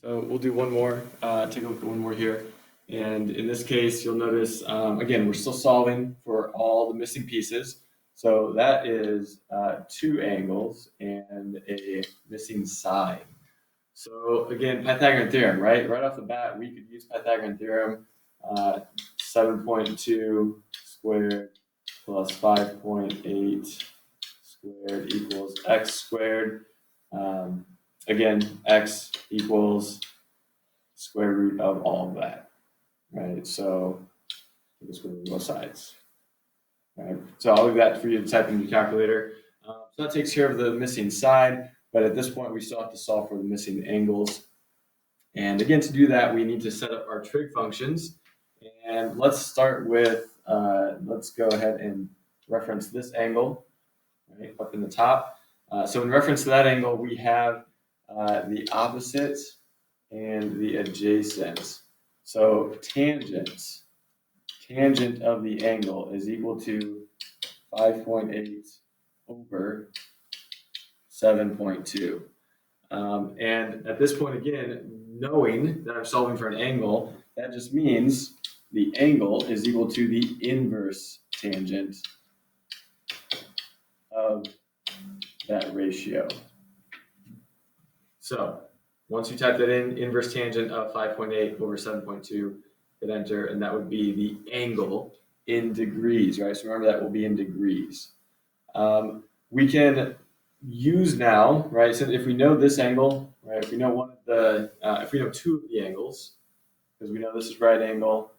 So we'll do one more, take a look at one more here. And in this case, you'll notice, again, we're still solving for all the missing pieces. So that is two angles and a missing side. So again, Pythagorean theorem, right? Right off the bat, we could use Pythagorean theorem, 7.2 squared plus 5.8 squared equals x squared. Again, x equals square root of all of that, right? So the square root of both sides. Right? So I'll leave that for you to type in your calculator. So that takes care of the missing side, but at this point we still have to solve for the missing angles. And again, to do that, we need to set up our trig functions. And let's start with, let's go ahead and reference this angle, right, up in the top. So in reference to that angle, we have the opposite and the adjacent. So tangent of the angle is equal to 5.8 over 7.2. And at this point, again, knowing that I'm solving for an angle, that just means the angle is equal to the inverse tangent of that ratio. So once you type that in, inverse tangent of 5.8 over 7.2, hit enter, and that would be the angle in degrees, right? So remember that will be in degrees. We can use now, right? So if we know this angle, right? If we know one of the, if we know two of the angles, because we know this is right angle,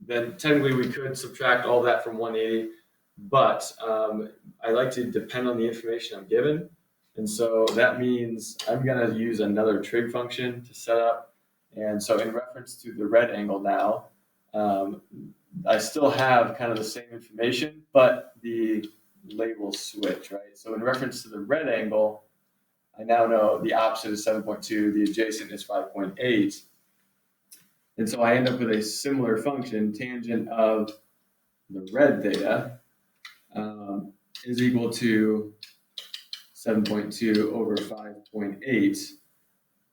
then technically we could subtract all that from 180. But I like to depend on the information I'm given. And so that means I'm going to use another trig function to set up. And so in reference to the red angle now, I still have kind of the same information, but the labels switch, right? So in reference to the red angle, I now know the opposite is 7.2, the adjacent is 5.8. And so I end up with a similar function, tangent of the red theta is equal to 7.2 over 5.8.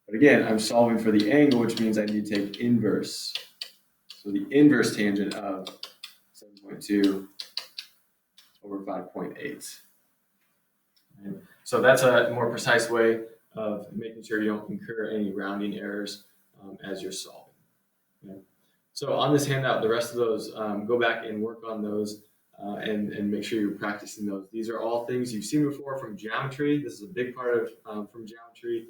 But again, I'm solving for the angle, which means I need to take inverse. So the inverse tangent of 7.2 over 5.8. Right? So that's a more precise way of making sure you don't incur any rounding errors as you're solving. Okay? So on this handout, the rest of those, go back and work on those and make sure you're practicing those. These are all things you've seen before from geometry. This is a big part of from geometry.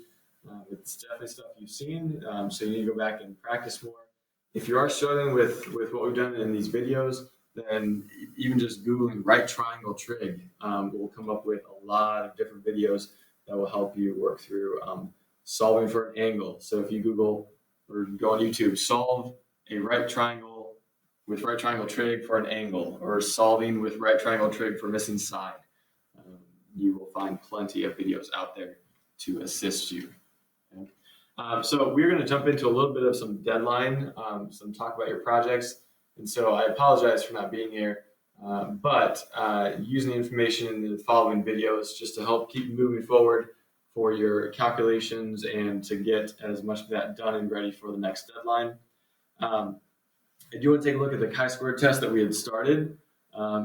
It's definitely stuff you've seen, so you need to go back and practice more. If you are struggling with what we've done in these videos, then even just Googling right triangle trig will come up with a lot of different videos that will help you work through solving for an angle. So if you Google or go on YouTube, solve a right triangle with right triangle trig for an angle, or solving with right triangle trig for missing side, you will find plenty of videos out there to assist you. Okay? So we're going to jump into a little bit of some deadline, some talk about your projects. And so I apologize for not being here, but using the information in the following videos just to help keep moving forward for your calculations and to get as much of that done and ready for the next deadline. I do want to take a look at the chi-square test that we had started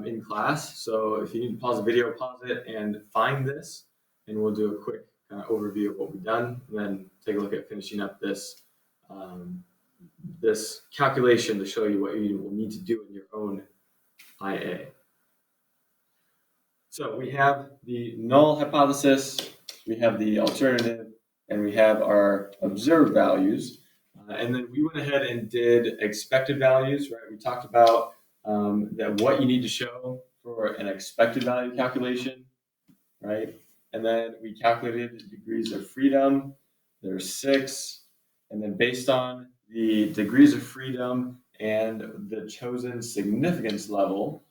in class. So if you need to pause the video, pause it and find this, and we'll do a quick kind of overview of what we've done, and then take a look at finishing up this this calculation to show you what you will need to do in your own IA. So we have the null hypothesis, we have the alternative, and we have our observed values. And then we went ahead and did expected values, right? We talked about that what you need to show for an expected value calculation, right? And then we calculated the degrees of freedom. There's 6. And then based on the degrees of freedom and the chosen significance level,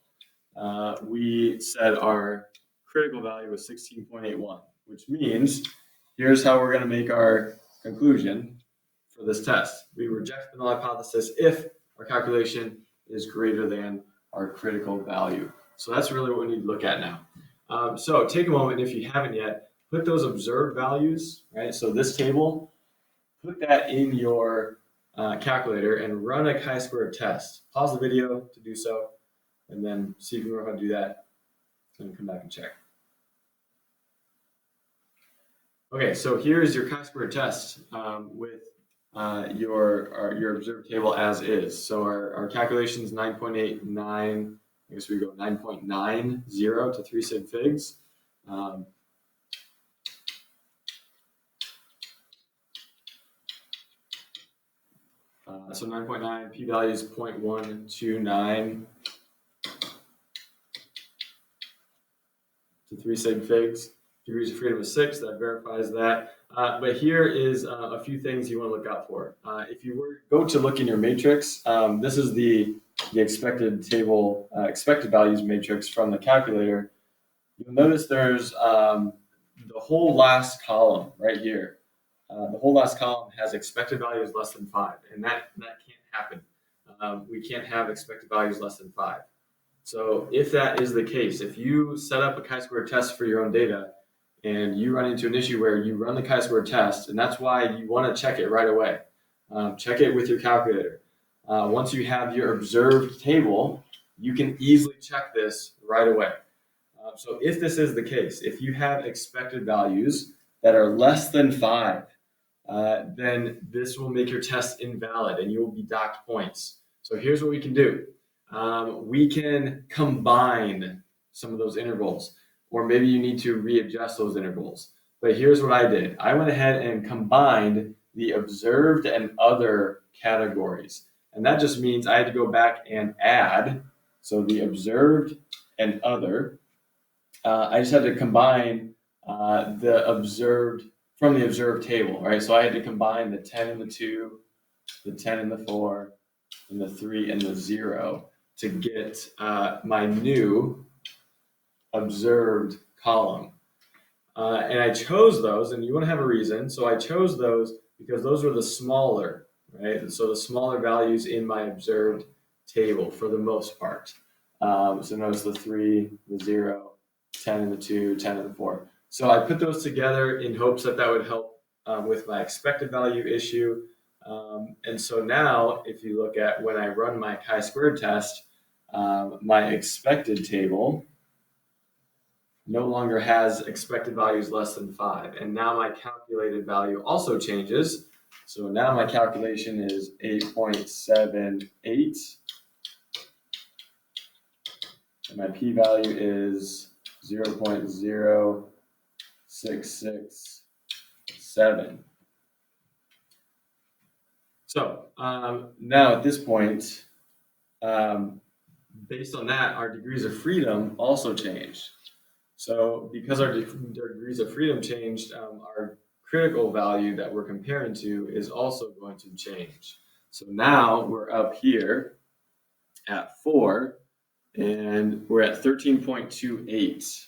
we said our critical value was 16.81, which means here's how we're going to make our conclusion for this test. We reject the null hypothesis if our calculation is greater than our critical value. So that's really what we need to look at now. So take a moment, if you haven't yet, put those observed values, right? So this table, put that in your calculator and run a chi-squared test. Pause the video to do so, and then see if you know how to do that, and come back and check. Okay, so here's your chi-squared test with your observed table as is. So our calculation is 9.89, I guess we go 9.90 to 3 sig figs. So 9.9, p-value is 0.129 to 3 sig figs. Degrees of freedom is 6, that verifies that. But here is a few things you want to look out for. If you were go to look in your matrix, this is the expected table, expected values matrix from the calculator. You'll notice there's the whole last column right here. The whole last column has expected values less than 5, and that can't happen. We can't have expected values less than 5. So if that is the case, if you set up a chi-squared test for your own data and you run into an issue where you run the chi-squared test, and that's why you want to check it right away. Check it with your calculator. Once you have your observed table, you can easily check this right away. So if this is the case, if you have expected values that are less than 5, then this will make your test invalid and you will be docked points. So here's what we can do. We can combine some of those intervals, or maybe you need to readjust those intervals. But here's what I did. I went ahead and combined the observed and other categories. And that just means I had to go back and add, so the observed and other, I just had to combine the observed from the observed table, right? So I had to combine the 10 and the 2, the 10 and the 4, and the 3 and the 0 to get my new observed column. And I chose those, and you want to have a reason. So I chose those because those were the smaller, right? So the smaller values in my observed table for the most part. So notice the 3, the 0, 10 and the 2, 10 and the 4. So I put those together in hopes that would help with my expected value issue. And so now, if you look at when I run my chi-squared test, my expected table no longer has expected values less than 5. And now my calculated value also changes. So now my calculation is 8.78. And my p-value is 0.0667. So now at this point, based on that, our degrees of freedom also changed. So because our degrees of freedom changed, our critical value that we're comparing to is also going to change. So now we're up here at 4, and we're at 13.28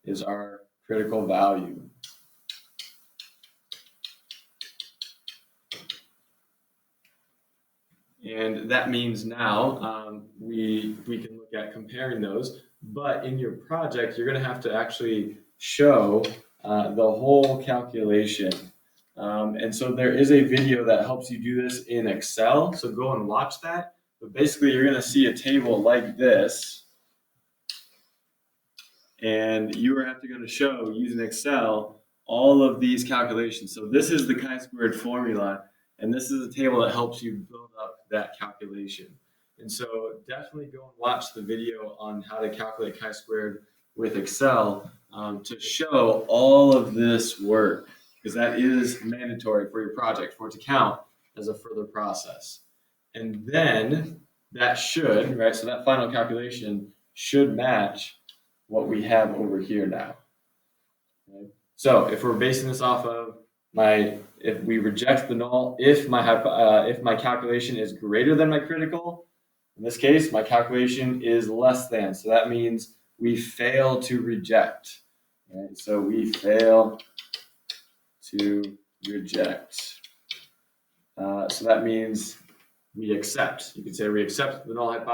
is our critical value. And that means now we can look at comparing those. But in your project, you're going to have to actually show the whole calculation. And so there is a video that helps you do this in Excel. So go and watch that. But basically, you're going to see a table like this. And you are going to show, using Excel, all of these calculations. So this is the chi-squared formula. And this is a table that helps you build up that calculation. And so definitely go and watch the video on how to calculate chi-squared with Excel to show all of this work, because that is mandatory for your project, for it to count as a further process. And then that should, right, so that final calculation should match what we have over here now. Okay? So if we're basing this off of if we reject the null, if my calculation is greater than my critical, in this case, my calculation is less than. So that means we fail to reject. Right? So we fail to reject. So that means we accept. You could say we accept the null hypothesis.